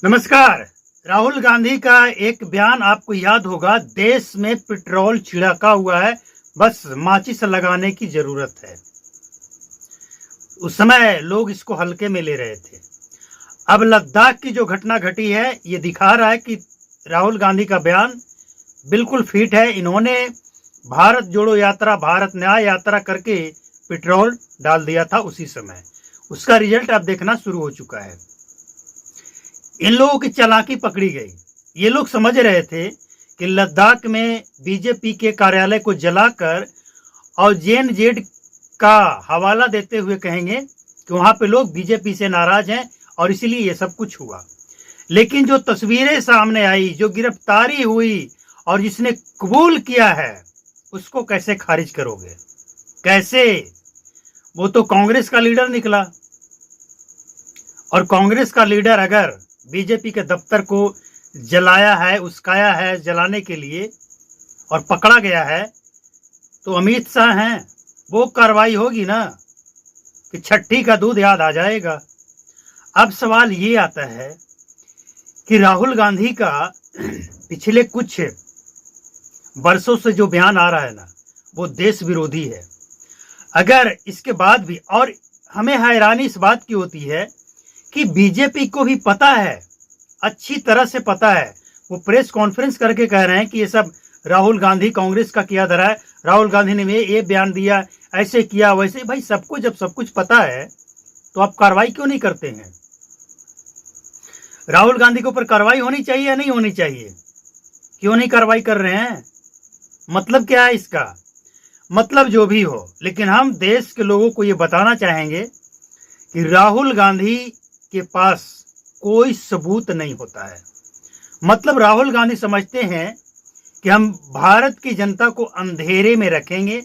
नमस्कार। राहुल गांधी का एक बयान आपको याद होगा, देश में पेट्रोल छिड़का हुआ है, बस माचिस लगाने की जरूरत है। उस समय लोग इसको हल्के में ले रहे थे। अब लद्दाख की जो घटना घटी है, ये दिखा रहा है कि राहुल गांधी का बयान बिल्कुल फिट है। इन्होंने भारत जोड़ो यात्रा, भारत न्याय यात्रा करके पेट्रोल डाल दिया था उसी समय। उसका रिजल्ट अब देखना शुरू हो चुका है। इन लोगों की चालाकी पकड़ी गई। ये लोग समझ रहे थे कि लद्दाख में बीजेपी के कार्यालय को जलाकर और जेएनजेड का हवाला देते हुए कहेंगे कि वहां पे लोग बीजेपी से नाराज हैं और इसीलिए ये सब कुछ हुआ। लेकिन जो तस्वीरें सामने आई, जो गिरफ्तारी हुई और जिसने कबूल किया है, उसको कैसे खारिज करोगे? कैसे? वो तो कांग्रेस का लीडर निकला, और कांग्रेस का लीडर अगर बीजेपी के दफ्तर को जलाया है, उस्काया है जलाने के लिए और पकड़ा गया है, तो अमित शाह हैं, वो कार्रवाई होगी ना कि छठी का दूध याद आ जाएगा। अब सवाल ये आता है कि राहुल गांधी का पिछले कुछ वर्षों से जो बयान आ रहा है ना, वो देश विरोधी है। अगर इसके बाद भी, और हमें हैरानी इस बात की होती है कि बीजेपी को भी पता है, अच्छी तरह से पता है। वो प्रेस कॉन्फ्रेंस करके कह रहे हैं कि ये सब राहुल गांधी कांग्रेस का किया धरा है, राहुल गांधी ने ये बयान दिया, ऐसे किया वैसे। भाई सबको जब सब कुछ पता है तो आप कार्रवाई क्यों नहीं करते हैं? राहुल गांधी के ऊपर कार्रवाई होनी चाहिए या नहीं होनी चाहिए? क्यों नहीं कार्रवाई कर रहे हैं? मतलब क्या है इसका? मतलब जो भी हो, लेकिन हम देश के लोगों को ये बताना चाहेंगे कि राहुल गांधी के पास कोई सबूत नहीं होता है। मतलब राहुल गांधी समझते हैं कि हम भारत की जनता को अंधेरे में रखेंगे,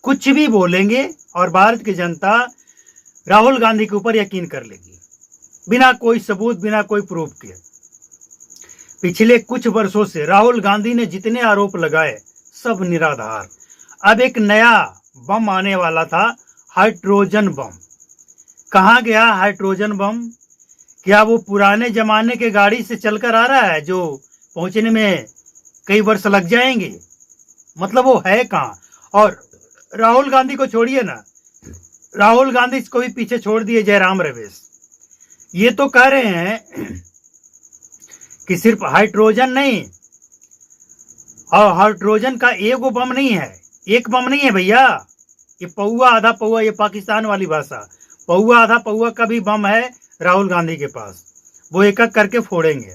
कुछ भी बोलेंगे और भारत की जनता राहुल गांधी के ऊपर यकीन कर लेगी, बिना कोई सबूत, बिना कोई प्रूफ के। पिछले कुछ वर्षों से राहुल गांधी ने जितने आरोप लगाए, सब निराधार। अब एक नया बम आने वाला था, हाइड्रोजन बम। कहाँ गया हाइड्रोजन बम? क्या वो पुराने जमाने के गाड़ी से चलकर आ रहा है जो पहुंचने में कई वर्ष लग जाएंगे? मतलब वो है कहाँ? और राहुल गांधी को छोड़िए ना, राहुल गांधी को भी पीछे छोड़ दिए जयराम रमेश। ये तो कह रहे हैं कि सिर्फ हाइड्रोजन नहीं, और हाइड्रोजन का एगो बम नहीं है, एक बम नहीं है भैया, ये पौआ आधा पौआ, ये पाकिस्तान वाली भाषा, पौआ आधा पौआ का भी बम है राहुल गांधी के पास। वो एक एक करके फोड़ेंगे।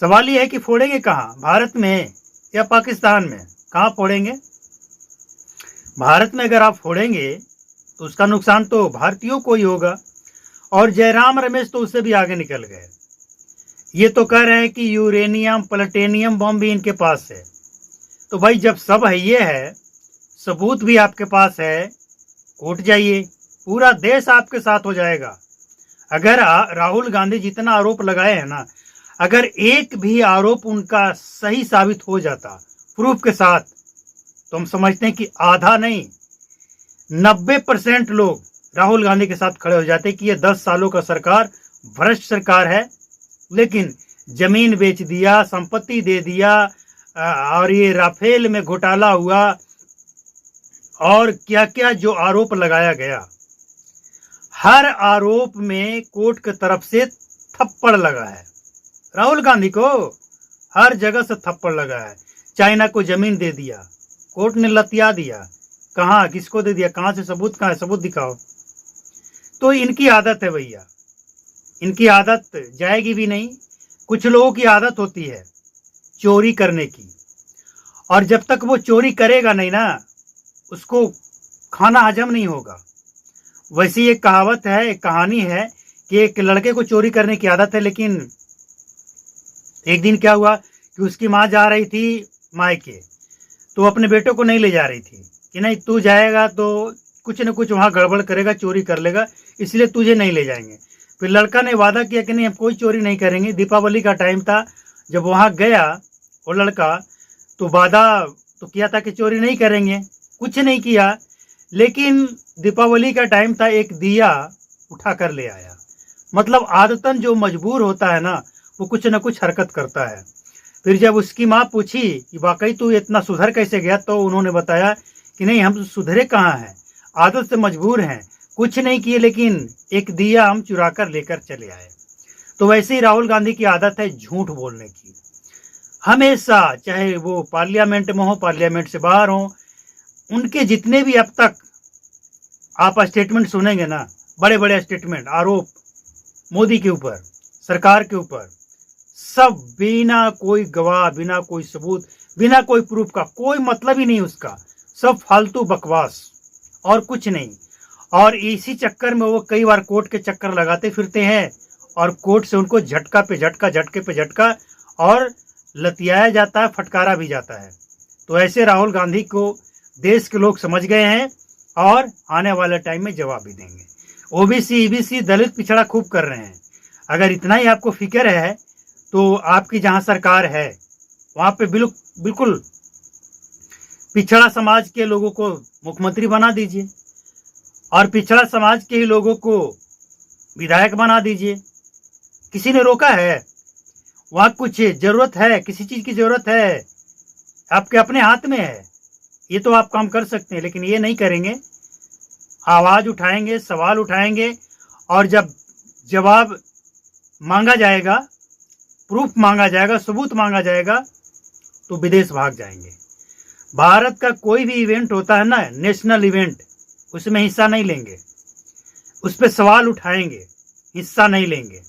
सवाल ये है कि फोड़ेंगे कहाँ, भारत में या पाकिस्तान में? कहाँ फोड़ेंगे? भारत में अगर आप फोड़ेंगे तो उसका नुकसान तो भारतीयों को ही होगा, और जयराम रमेश तो उससे भी आगे निकल गए। ये तो कह रहे हैं कि यूरेनियम प्लैटिनम बम भी इनके पास है। तो भाई जब सब है, ये है, सबूत भी आपके पास है, कोर्ट जाइए, पूरा देश आपके साथ हो जाएगा। अगर राहुल गांधी जितना आरोप लगाए हैं ना, अगर एक भी आरोप उनका सही साबित हो जाता प्रूफ के साथ, तो हम समझते हैं कि आधा नहीं 90% लोग राहुल गांधी के साथ खड़े हो जाते कि ये 10 सालों का सरकार भ्रष्ट सरकार है। लेकिन जमीन बेच दिया, संपत्ति दे दिया, और ये राफेल में घोटाला हुआ, और क्या क्या जो आरोप लगाया गया, हर आरोप में कोर्ट की तरफ से थप्पड़ लगा है। राहुल गांधी को हर जगह से थप्पड़ लगा है। चाइना को जमीन दे दिया, कोर्ट ने लतिया दिया। कहाँ, किसको दे दिया, कहाँ से सबूत, कहाँ है सबूत दिखाओ। तो इनकी आदत है भैया, इनकी आदत जाएगी भी नहीं। कुछ लोगों की आदत होती है चोरी करने की, और जब तक वो चोरी करेगा नहीं ना, उसको खाना हजम नहीं होगा। वैसी एक कहावत है, एक कहानी है कि एक लड़के को चोरी करने की आदत है, लेकिन एक दिन क्या हुआ कि उसकी माँ जा रही थी मायके, तो अपने बेटे को नहीं ले जा रही थी कि नहीं तू जाएगा तो कुछ न कुछ वहाँ गड़बड़ करेगा, चोरी कर लेगा, इसलिए तुझे नहीं ले जाएंगे। फिर लड़का ने वादा किया कि नहीं हम कोई चोरी नहीं करेंगे। दीपावली का टाइम था, जब वहाँ गया वो लड़का, तो वादा तो किया था कि चोरी नहीं करेंगे, कुछ नहीं किया। लेकिन दीपावली का टाइम था, एक दिया उठा कर ले आया। मतलब आदतन जो मजबूर होता है ना, वो कुछ न कुछ हरकत करता है। फिर जब उसकी माँ पूछी कि वाकई तू इतना सुधर कैसे गया, तो उन्होंने बताया कि नहीं, हम सुधरे कहाँ हैं, आदत से मजबूर हैं, कुछ नहीं किए, लेकिन एक दिया हम चुरा कर लेकर चले आए। तो वैसे ही राहुल गांधी की आदत है झूठ बोलने की। हमेशा, चाहे वो पार्लियामेंट में हो, पार्लियामेंट से बाहर हो, उनके जितने भी अब तक आप स्टेटमेंट सुनेंगे ना, बड़े बड़े स्टेटमेंट, आरोप मोदी के ऊपर, सरकार के ऊपर, सब बिना कोई गवाह, बिना कोई सबूत, बिना कोई प्रूफ का, कोई मतलब ही नहीं उसका, सब फालतू बकवास और कुछ नहीं। और इसी चक्कर में वो कई बार कोर्ट के चक्कर लगाते फिरते हैं और कोर्ट से उनको झटका पे झटका, झटके पे झटका और लतियाया जाता है, फटकारा भी जाता है। तो ऐसे राहुल गांधी को देश के लोग समझ गए हैं और आने वाले टाइम में जवाब भी देंगे। ओबीसी, ईबीसी, दलित पिछड़ा खूब कर रहे हैं। अगर इतना ही आपको फिक्र है तो आपकी जहां सरकार है वहां पे बिल्कुल पिछड़ा समाज के लोगों को मुख्यमंत्री बना दीजिए और पिछड़ा समाज के ही लोगों को विधायक बना दीजिए। किसी ने रोका है? वहां कुछ जरूरत है, किसी चीज की जरूरत है, आपके अपने हाथ में है, ये तो आप काम कर सकते हैं, लेकिन ये नहीं करेंगे। आवाज उठाएंगे, सवाल उठाएंगे और जब जवाब मांगा जाएगा, प्रूफ मांगा जाएगा, सबूत मांगा जाएगा, तो विदेश भाग जाएंगे। भारत का कोई भी इवेंट होता है ना, नेशनल इवेंट, उसमें हिस्सा नहीं लेंगे, उस पर सवाल उठाएंगे, हिस्सा नहीं लेंगे।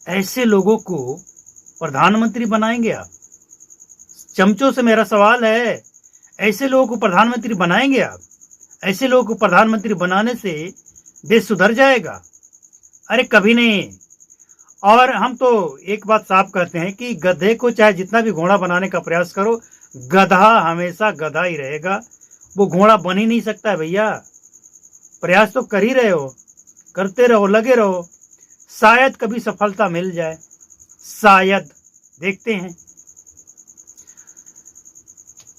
ऐसे लोगों को प्रधानमंत्री बनाएंगे आप? चमचों से मेरा सवाल है, ऐसे लोगों को प्रधानमंत्री बनाएंगे आप? ऐसे लोगों को प्रधानमंत्री बनाने से देश सुधर जाएगा? अरे कभी नहीं। और हम तो एक बात साफ कहते हैं कि गधे को चाहे जितना भी घोड़ा बनाने का प्रयास करो, गधा हमेशा गधा ही रहेगा, वो घोड़ा बन ही नहीं सकता है भैया। प्रयास तो कर ही रहे हो, करते रहो, लगे रहो, शायद कभी सफलता मिल जाए, शायद, देखते हैं।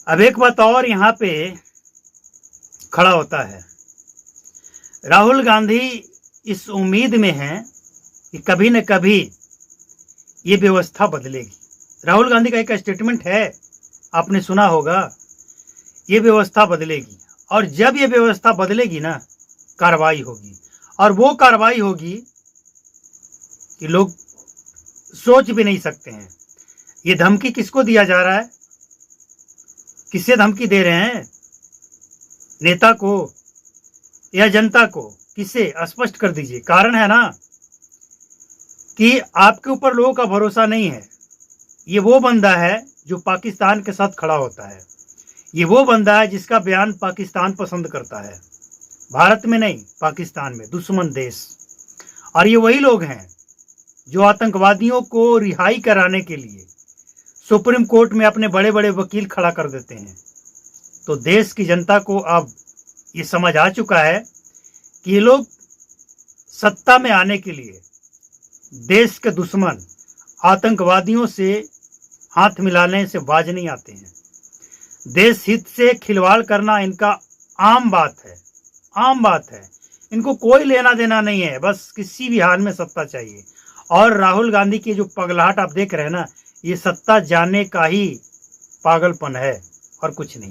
अब एक बात और यहाँ पे खड़ा होता है, राहुल गांधी इस उम्मीद में है कि कभी न कभी ये व्यवस्था बदलेगी। राहुल गांधी का एक स्टेटमेंट है, आपने सुना होगा, ये व्यवस्था बदलेगी, और जब ये व्यवस्था बदलेगी ना, कार्रवाई होगी, और वो कार्रवाई होगी कि लोग सोच भी नहीं सकते हैं। ये धमकी किसको दिया जा रहा है? किससे धमकी दे रहे हैं? नेता को या जनता को? किसे? स्पष्ट कर दीजिए। कारण है ना कि आपके ऊपर लोगों का भरोसा नहीं है। ये वो बंदा है जो पाकिस्तान के साथ खड़ा होता है, ये वो बंदा है जिसका बयान पाकिस्तान पसंद करता है, भारत में नहीं, पाकिस्तान में, दुश्मन देश। और ये वही लोग हैं जो आतंकवादियों को रिहाई कराने के लिए सुप्रीम कोर्ट में अपने बड़े बड़े वकील खड़ा कर देते हैं। तो देश की जनता को अब ये समझ आ चुका है कि ये लोग सत्ता में आने के लिए देश के दुश्मन आतंकवादियों से हाथ मिलाने से बाज नहीं आते हैं। देश हित से खिलवाड़ करना इनका आम बात है, आम बात है। इनको कोई लेना देना नहीं है, बस किसी भी हाल में सत्ता चाहिए। और राहुल गांधी की जो पगलाहट आप देख रहे हैं ना, ये सत्ता जाने का ही पागलपन है और कुछ नहीं।